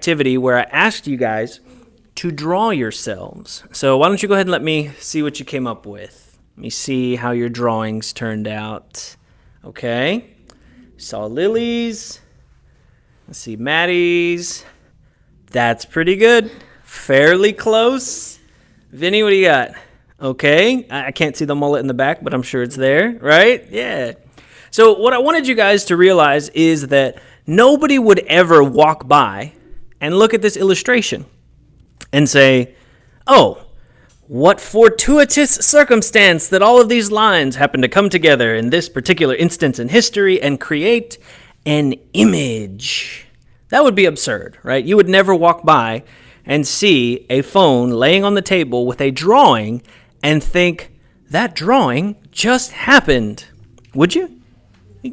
activity where I asked you guys to draw yourselves. So why don't you go ahead and let me see what you came up with. Let me see how your drawings turned out. Okay. Saw Lily's. Let's see Maddie's. That's pretty good. Fairly close. Vinny, what do you got? Okay. I can't see the mullet in the back, but I'm sure it's there, right? Yeah. So what I wanted you guys to realize is that nobody would ever walk by and look at this illustration and say, oh, what fortuitous circumstance that all of these lines happen to come together in this particular instance in history and create an image. That would be absurd, right? You would never walk by and see a phone laying on the table with a drawing and think, that drawing just happened. Would you?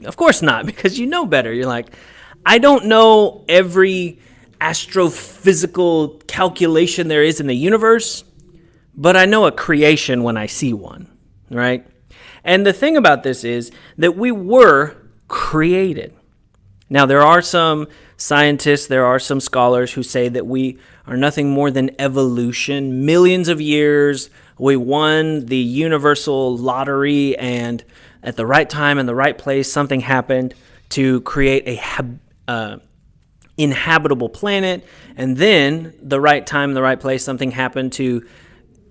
Of course not, because you know better. You're like, I don't know every astrophysical calculation there is in the universe, but I know a creation when I see one, right? And the thing about this is that we were created. Now, there are some scientists, there are some scholars who say that we are nothing more than evolution. Millions of years, we won the universal lottery, and at the right time in the right place, something happened to create a inhabitable planet, and then the right time in the right place, something happened to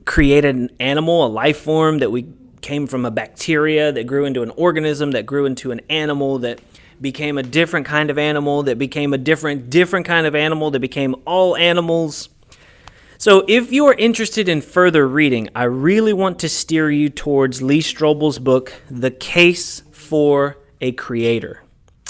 create an animal, a life form that we came from a bacteria that grew into an organism that grew into an animal that became a different kind of animal that became a different kind of animal that became all animals. So if you are interested in further reading, I really want to steer you towards Lee Strobel's book, The Case for a Creator.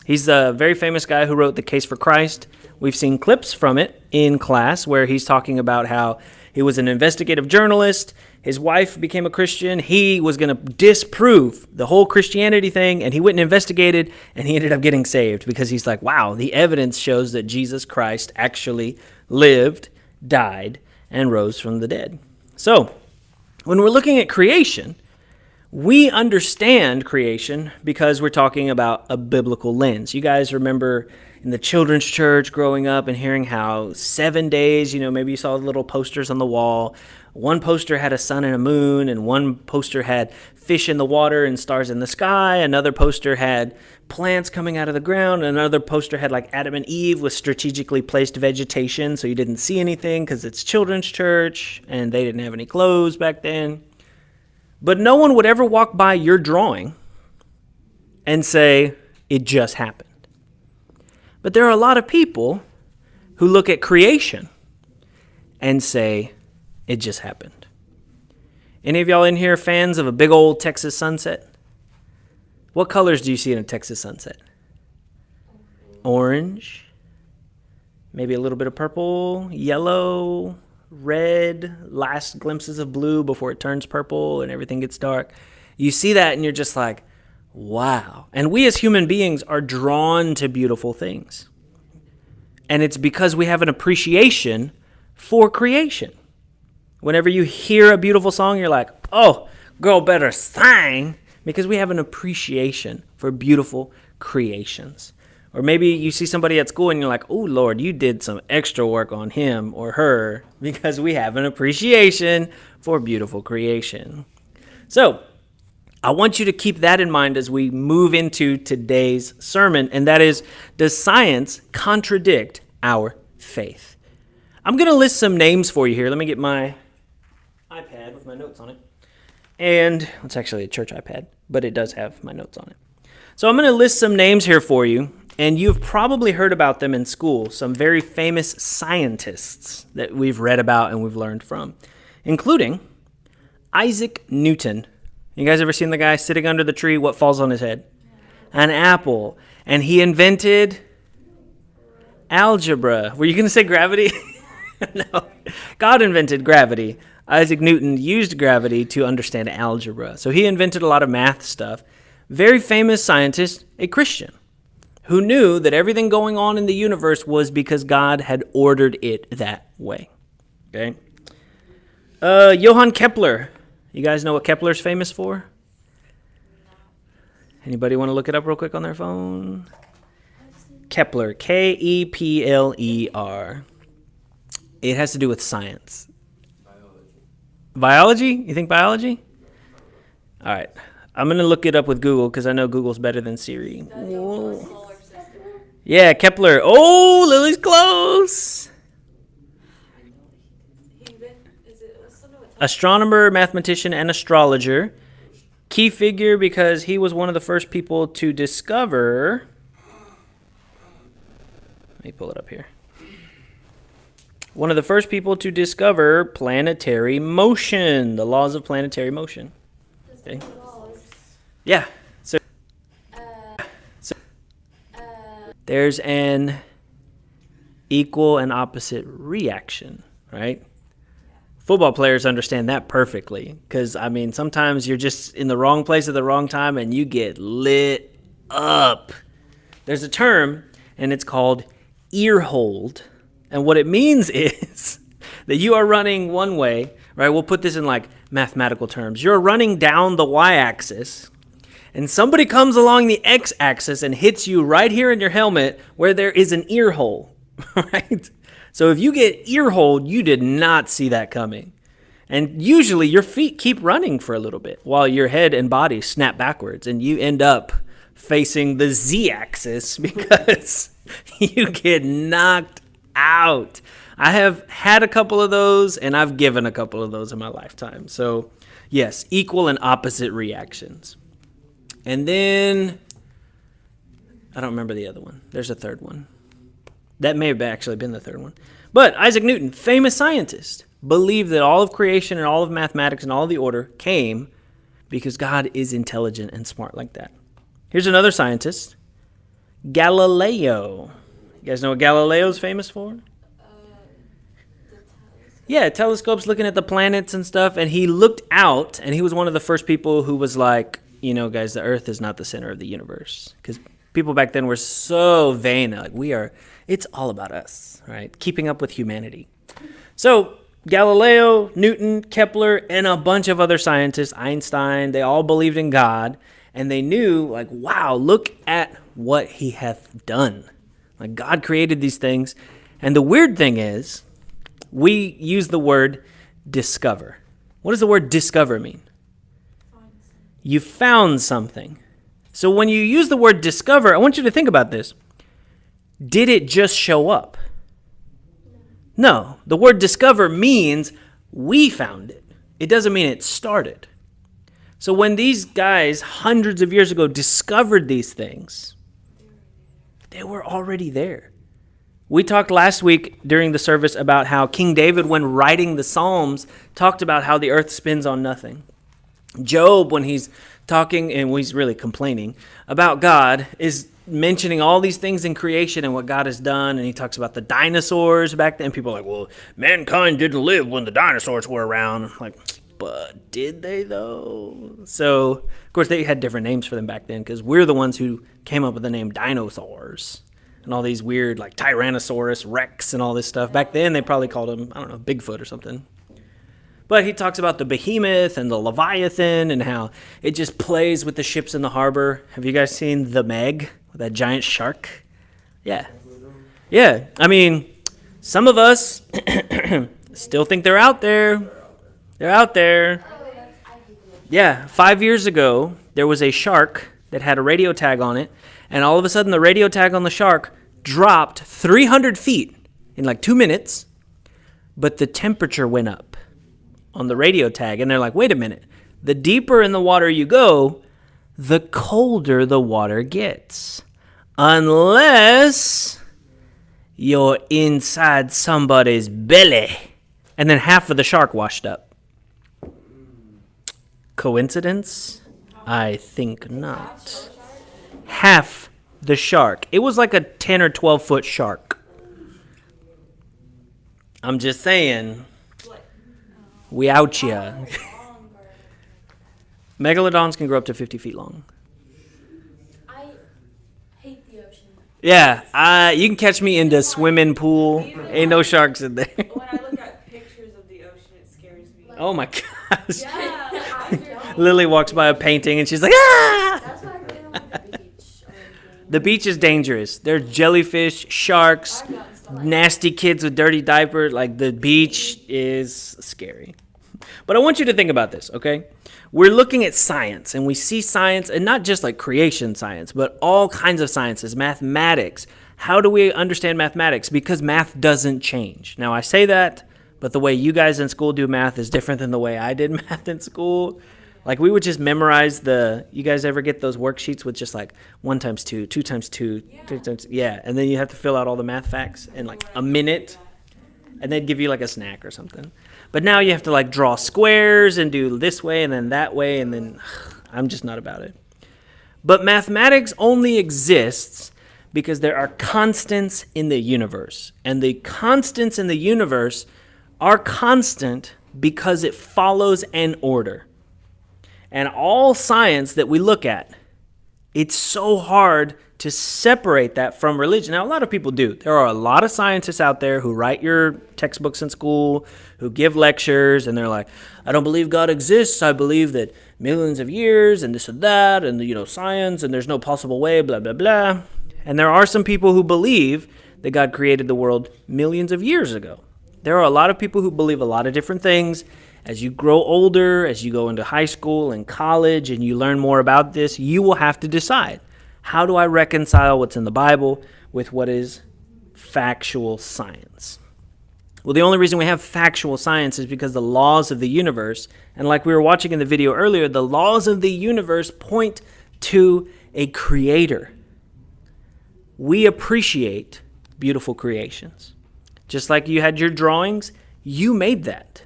He's a very famous guy who wrote The Case for Christ. We've seen clips from it in class where he's talking about how he was an investigative journalist. His wife became a Christian. He was going to disprove the whole Christianity thing, and he went and investigated, and he ended up getting saved because he's like, wow, the evidence shows that Jesus Christ actually lived, died, and rose from the dead. So when we're looking at creation, we understand creation because we're talking about a biblical lens. You guys remember in the children's church growing up and hearing how 7 days, maybe you saw little posters on the wall. One poster had a sun and a moon, and one poster had fish in the water and stars in the sky. Another poster had plants coming out of the ground. Another poster had like Adam and Eve with strategically placed vegetation, so you didn't see anything because it's children's church and they didn't have any clothes back then. But no one would ever walk by your drawing and say, it just happened. But there are a lot of people who look at creation and say, it just happened. Any of y'all in here fans of a big old Texas sunset? What colors do you see in a Texas sunset? Orange, maybe a little bit of purple, yellow, red, last glimpses of blue before it turns purple and everything gets dark. You see that and you're just like, wow. And we as human beings are drawn to beautiful things. And it's because we have an appreciation for creation. Whenever you hear a beautiful song, you're like, oh, girl better sing, because we have an appreciation for beautiful creations. Or maybe you see somebody at school and you're like, oh, Lord, you did some extra work on him or her, because we have an appreciation for beautiful creation. So I want you to keep that in mind as we move into today's sermon, and that is, does science contradict our faith? I'm going to list some names for you here. Let me get my iPad with my notes on it. And it's actually a church iPad, but it does have my notes on it. So I'm going to list some names here for you, and you've probably heard about them in school, some very famous scientists that we've read about and we've learned from, including Isaac Newton. You guys ever seen the guy sitting under the tree? What falls on his head? An apple. And he invented algebra. Were you going to say gravity? No. God invented gravity. Isaac Newton used gravity to understand algebra. So he invented a lot of math stuff. Very famous scientist, a Christian, who knew that everything going on in the universe was because God had ordered it that way. Okay? Johann Kepler. You guys know what Kepler's famous for? Anybody want to look it up real quick on their phone? Kepler, Kepler. It has to do with science. Biology? You think biology? All right. I'm going to look it up with Google because I know Google's better than Siri. Whoa. Yeah, Kepler. Oh, Lily's close. Astronomer, mathematician, and astrologer. Key figure because he was one of the first people to discover. Let me pull it up here. One of the first people to discover planetary motion, the laws of planetary motion. Okay. Yeah. So there's an equal and opposite reaction, right? Football players understand that perfectly because, I mean, sometimes you're just in the wrong place at the wrong time and you get lit up. There's a term, and it's called ear hold. And what it means is that you are running one way, right? We'll put this in like mathematical terms. You're running down the y-axis, and somebody comes along the x-axis and hits you right here in your helmet where there is an ear hole, right? So if you get ear hold, you did not see that coming. And usually your feet keep running for a little bit while your head and body snap backwards, and you end up facing the z-axis because you get knocked out. I have had a couple of those, and I've given a couple of those in my lifetime. So, yes, equal and opposite reactions. And then, I don't remember the other one. There's a third one. That may have actually been the third one. But Isaac Newton, famous scientist, believed that all of creation and all of mathematics and all of the order came because God is intelligent and smart like that. Here's another scientist, Galileo. You guys know what Galileo's famous for? Yeah, telescopes looking at the planets and stuff. And he looked out, and he was one of the first people who was like, you know, guys, the Earth is not the center of the universe. Because people back then were so vain. Like, it's all about us, right? Keeping up with humanity. So Galileo, Newton, Kepler, and a bunch of other scientists, Einstein, they all believed in God. And they knew, like, wow, look at what he hath done. Like, God created these things. And the weird thing is, we use the word discover. What does the word discover mean? You found something. So when you use the word discover, I want you to think about this. Did it just show up? No. The word discover means we found it. It doesn't mean it started. So when these guys hundreds of years ago discovered these things, they were already there. We talked last week during the service about how King David, when writing the Psalms, talked about how the earth spins on nothing. Job, when he's talking, and he's really complaining about God, is mentioning all these things in creation and what God has done. And he talks about the dinosaurs back then. People are like, well, mankind didn't live when the dinosaurs were around. I'm like, but did they though? So, of course, they had different names for them back then because we're the ones who came up with the name dinosaurs. And all these weird, like, Tyrannosaurus Rex and all this stuff. Back then, they probably called him, I don't know, Bigfoot or something. But he talks about the behemoth and the Leviathan and how it just plays with the ships in the harbor. Have you guys seen The Meg, with that giant shark? Yeah. Yeah. I mean, some of us still think they're out there. They're out there. Yeah. 5 years ago, there was a shark that had a radio tag on it. And all of a sudden, the radio tag on the shark dropped 300 feet in like 2 minutes, but the temperature went up on the radio tag. And they're like, wait a minute. The deeper in the water you go, the colder the water gets. Unless you're inside somebody's belly. And then half of the shark washed up. Coincidence? I think not. Half the shark. It was like a 10 or 12 foot shark. I'm just saying. We out ya. Megalodons can grow up to 50 feet long. I hate the ocean. Yeah, you can catch me in the swimming pool. Ain't no sharks in there. When I look at pictures of the ocean, it scares me. Oh my gosh. Yeah, Lily walks by a painting and she's like, ah! that's why I really don't like the beach. The beach is dangerous. There's jellyfish, sharks, nasty kids with dirty diapers. Like, the beach is scary. But I want you to think about this, okay? We're looking at science, and we see science, and not just like creation science, but all kinds of sciences, mathematics. How do we understand mathematics? Because math doesn't change. Now, I say that, but the way you guys in school do math is different than the way I did math in school. Like, we would just memorize you guys ever get those worksheets with just like 1 times 2, 2 times 2, 3 times, yeah. And then you have to fill out all the math facts in like a minute, and they'd give you like a snack or something. But now you have to like draw squares and do this way and then that way, and then I'm just not about it. But mathematics only exists because there are constants in the universe. And the constants in the universe are constant because it follows an order. And all science that we look at, it's so hard to separate that from religion. Now, a lot of people do. There are a lot of scientists out there who write your textbooks in school, who give lectures, and they're like, I don't believe God exists. I believe that millions of years and this and that and, science, and there's no possible way, blah, blah, blah. And there are some people who believe that God created the world millions of years ago. There are a lot of people who believe a lot of different things. As you grow older, as you go into high school and college, and you learn more about this, you will have to decide, how do I reconcile what's in the Bible with what is factual science? Well, the only reason we have factual science is because the laws of the universe, and like we were watching in the video earlier, the laws of the universe point to a creator. We appreciate beautiful creations. Just like you had your drawings, you made that.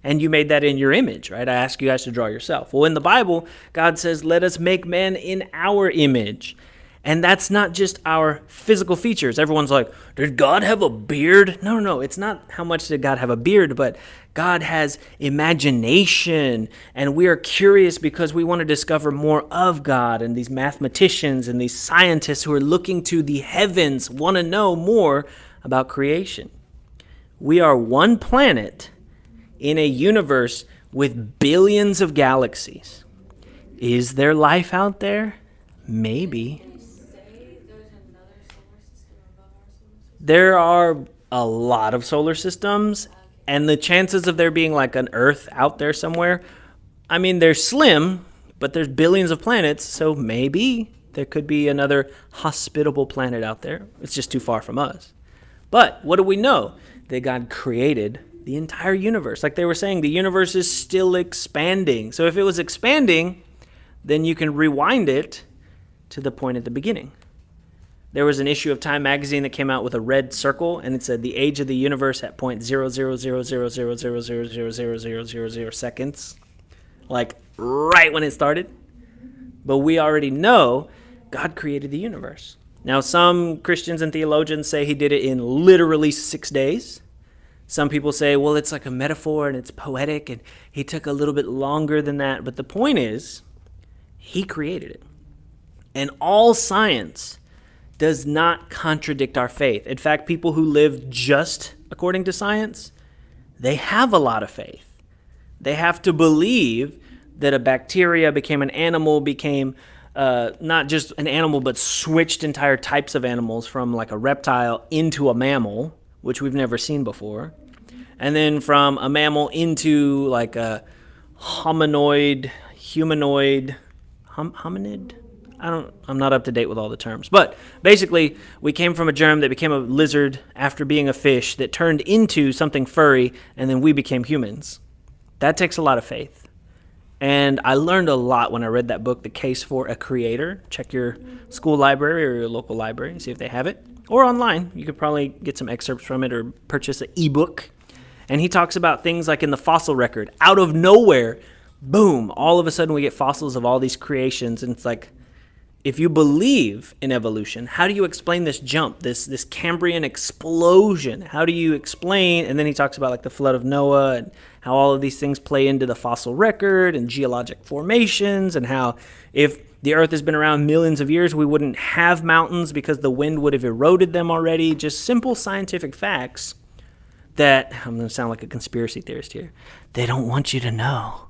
And you made that in your image, right? I asked you guys to draw yourself. Well, in the Bible, God says, let us make man in our image. And that's not just our physical features. Everyone's like, did God have a beard? No. It's not how much did God have a beard, but God has imagination. And we are curious because we want to discover more of God. And these mathematicians and these scientists who are looking to the heavens want to know more about creation. We are one planet in a universe with billions of galaxies. Is there life out there? Maybe. Can you say there's another solar system above our solar system? There are a lot of solar systems, and the chances of there being like an Earth out there somewhere, I mean, they're slim, but there's billions of planets, so maybe there could be another hospitable planet out there. It's just too far from us. But what do we know? That God created the entire universe. Like they were saying, the universe is still expanding. So if it was expanding, then you can rewind it to the point at the beginning. There was an issue of Time magazine that came out with a red circle, and it said the age of the universe at 0.0000000000000 seconds, like right when it started. But we already know God created the universe. Now, some Christians and theologians say he did it in literally 6 days. Some people say, well, it's like a metaphor and it's poetic and he took a little bit longer than that. But the point is, he created it. And all science does not contradict our faith. In fact, people who live just according to science, they have a lot of faith. They have to believe that a bacteria became an animal, became not just an animal, but switched entire types of animals from like a reptile into a mammal, which we've never seen before. And then from a mammal into like a hominid. I'm not up to date with all the terms. But basically, we came from a germ that became a lizard after being a fish that turned into something furry, and then we became humans. That takes a lot of faith. And I learned a lot when I read that book, The Case for a Creator. Check your school library or your local library and see if they have it. Or online. You could probably get some excerpts from it or purchase an ebook. And he talks about things like in the fossil record. Out of nowhere, boom, all of a sudden we get fossils of all these creations. And it's like, if you believe in evolution, how do you explain this jump, this Cambrian explosion? How do you explain? And then he talks about like the flood of Noah and how all of these things play into the fossil record and geologic formations, and how if the earth has been around millions of years, we wouldn't have mountains because the wind would have eroded them already. Just simple scientific facts that, I'm going to sound like a conspiracy theorist here, they don't want you to know.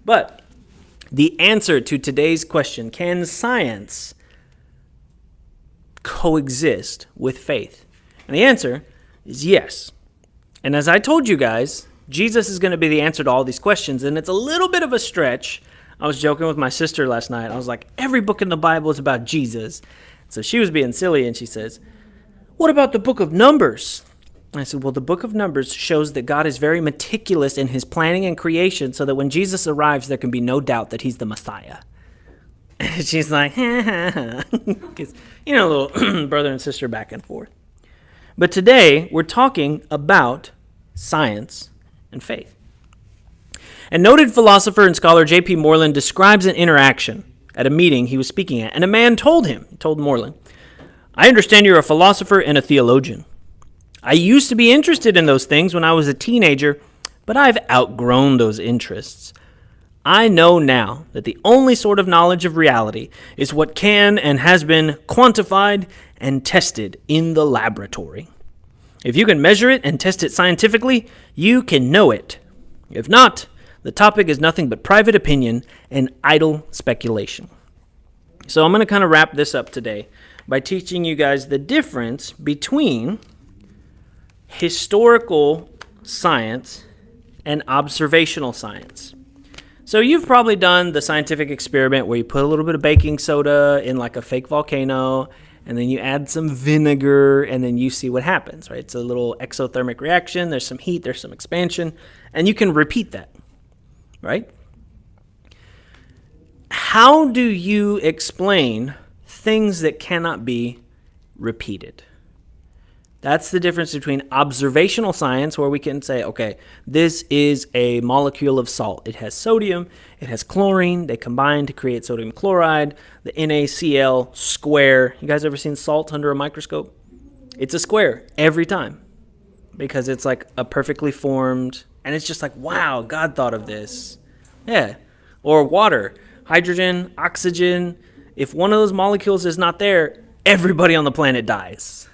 But the answer to today's question, can science coexist with faith? And the answer is yes. And as I told you guys, Jesus is going to be the answer to all these questions, and it's a little bit of a stretch. I was joking with my sister last night. I was like, every book in the Bible is about Jesus. So she was being silly, and she says, what about the book of Numbers? And I said, well, the book of Numbers shows that God is very meticulous in his planning and creation so that when Jesus arrives, there can be no doubt that he's the Messiah. And she's like, because, little brother and sister back and forth. But today, we're talking about science and faith. And noted philosopher and scholar J.P. Moreland describes an interaction at a meeting he was speaking at, and a man told Moreland, I understand you're a philosopher and a theologian. I used to be interested in those things when I was a teenager, but I've outgrown those interests. I know now that the only sort of knowledge of reality is what can and has been quantified and tested in the laboratory. If you can measure it and test it scientifically, you can know it. If not, the topic is nothing but private opinion and idle speculation. So I'm going to kind of wrap this up today by teaching you guys the difference between historical science and observational science. So you've probably done the scientific experiment where you put a little bit of baking soda in like a fake volcano, and then you add some vinegar, and then you see what happens, right? It's a little exothermic reaction. There's some heat, there's some expansion, and you can repeat that, right? How do you explain things that cannot be repeated? That's the difference between observational science, where we can say, okay, this is a molecule of salt. It has sodium, it has chlorine. They combine to create sodium chloride, the NaCl square. You guys ever seen salt under a microscope? It's a square every time because it's like a perfectly formed, and it's just like, wow, God thought of this. Yeah. Or water, hydrogen, oxygen. If one of those molecules is not there, everybody on the planet dies.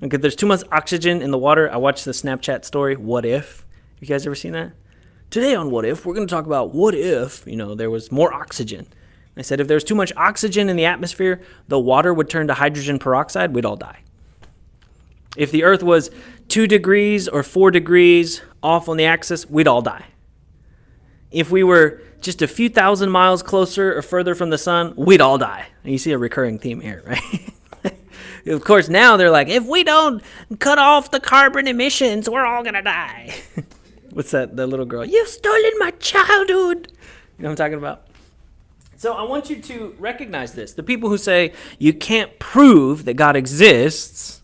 Okay, there's too much oxygen in the water. I watched the Snapchat story, What If? You guys ever seen that? Today on What If, we're going to talk about what if, there was more oxygen. I said if there's too much oxygen in the atmosphere, the water would turn to hydrogen peroxide, we'd all die. If the Earth was 2 degrees or 4 degrees off on the axis, we'd all die. If we were just a few thousand miles closer or further from the sun, we'd all die. And you see a recurring theme here, right? Of course, now they're like, if we don't cut off the carbon emissions, we're all going to die. What's that? The little girl, you've stolen my childhood. You know what I'm talking about? So I want you to recognize this. The people who say you can't prove that God exists,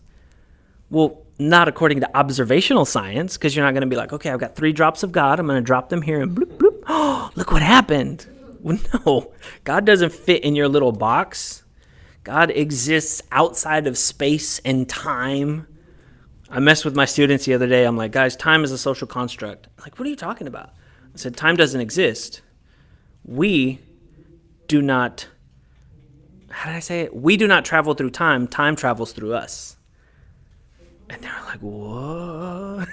well, not according to observational science, because you're not going to be like, okay, I've got 3 drops of God. I'm going to drop them here and bloop, bloop. Oh, look what happened. Well, no, God doesn't fit in your little box. God exists outside of space and time. I messed with my students the other day. I'm like, guys, time is a social construct. Like, what are you talking about? I said, time doesn't exist. We do not, how did I say it? We do not travel through time. Time travels through us. And they were like, what?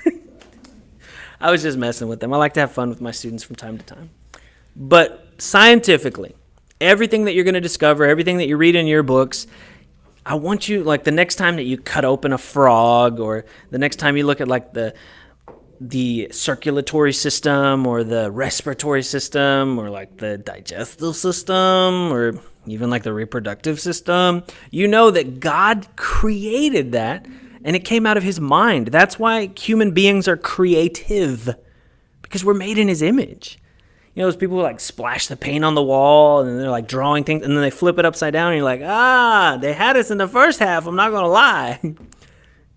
I was just messing with them. I like to have fun with my students from time to time. But scientifically, everything that you're going to discover, everything that you read in your books, I want you, like the next time that you cut open a frog, or the next time you look at like the circulatory system or the respiratory system or like the digestive system or even like the reproductive system, you know that God created that and it came out of his mind. That's why human beings are creative, because we're made in his image. Those people who like splash the paint on the wall and they're like drawing things and then they flip it upside down and you're like, they had us in the first half. I'm not going to lie.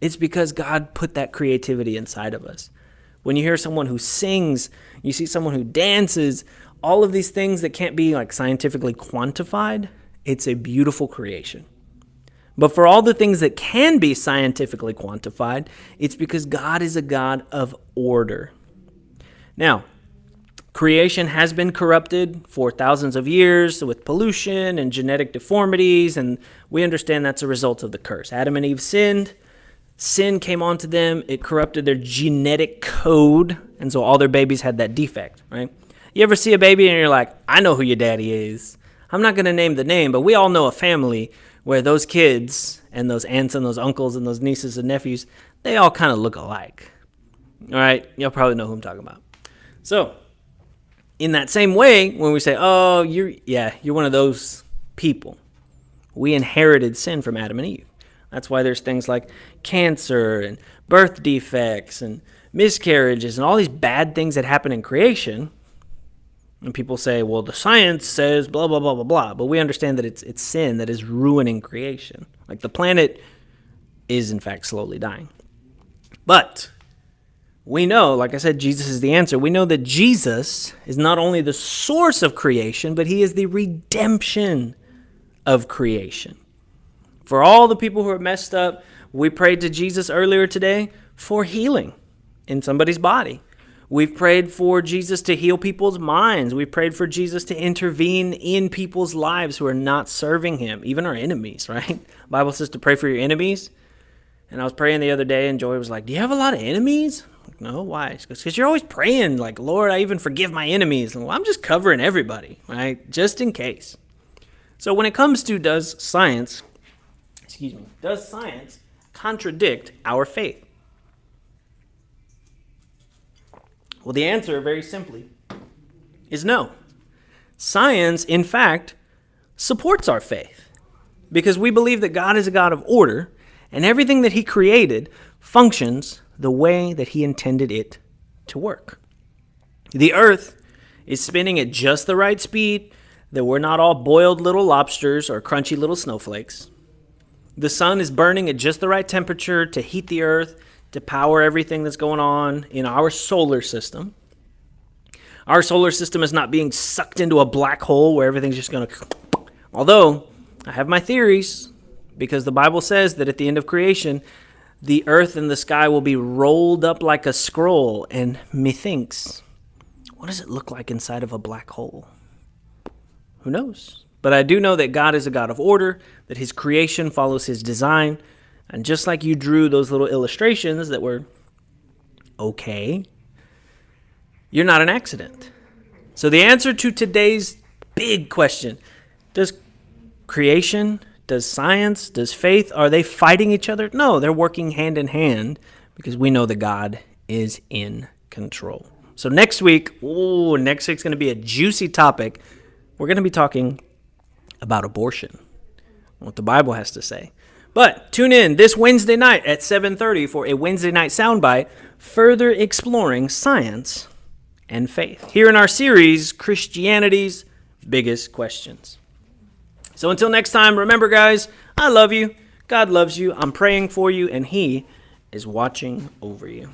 It's because God put that creativity inside of us. When you hear someone who sings, you see someone who dances, all of these things that can't be like scientifically quantified, it's a beautiful creation. But for all the things that can be scientifically quantified, it's because God is a God of order. Now, creation has been corrupted for thousands of years with pollution and genetic deformities, and we understand that's a result of the curse. Adam and Eve sinned. Sin came onto them. It corrupted their genetic code, and so all their babies had that defect, right? You ever see a baby and you're like, I know who your daddy is. I'm not going to name the name, but we all know a family where those kids and those aunts and those uncles and those nieces and nephews, they all kind of look alike. All right, you'll probably know who I'm talking about. So, in that same way, when we say, oh, you're one of those people, we inherited sin from Adam and Eve. That's why there's things like cancer and birth defects and miscarriages and all these bad things that happen in creation. And people say, well, the science says blah, blah, blah, blah, blah. But we understand that it's sin that is ruining creation. Like the planet is, in fact, slowly dying. But we know, like I said, Jesus is the answer. We know that Jesus is not only the source of creation, but he is the redemption of creation. For all the people who are messed up, we prayed to Jesus earlier today for healing in somebody's body. We've prayed for Jesus to heal people's minds. We've prayed for Jesus to intervene in people's lives who are not serving him, even our enemies, right? The Bible says to pray for your enemies. And I was praying the other day, and Joy was like, do you have a lot of enemies? I'm like, no, why? Because you're always praying, like, Lord, I even forgive my enemies. And, well, I'm just covering everybody, right? Just in case. So when it comes to does science contradict our faith? Well, the answer, very simply, is no. Science, in fact, supports our faith because we believe that God is a God of order and everything that he created functions the way that he intended it to work. The earth is spinning at just the right speed, that we're not all boiled little lobsters or crunchy little snowflakes. The sun is burning at just the right temperature to heat the earth, to power everything that's going on in our solar system. Our solar system is not being sucked into a black hole where everything's just going to... Although, I have my theories, because the Bible says that at the end of creation, the earth and the sky will be rolled up like a scroll, and methinks, what does it look like inside of a black hole? Who knows? But I do know that God is a God of order, that his creation follows his design. And just like you drew those little illustrations that were okay, you're not an accident. So the answer to today's big question, does creation, does science, does faith, are they fighting each other? No, they're working hand in hand because we know that God is in control. So next week's going to be a juicy topic. We're going to be talking about abortion, what the Bible has to say. But tune in this Wednesday night at 7:30 for a Wednesday night soundbite, further exploring science and faith, here in our series, Christianity's Biggest Questions. So until next time, remember, guys, I love you. God loves you. I'm praying for you, and he is watching over you.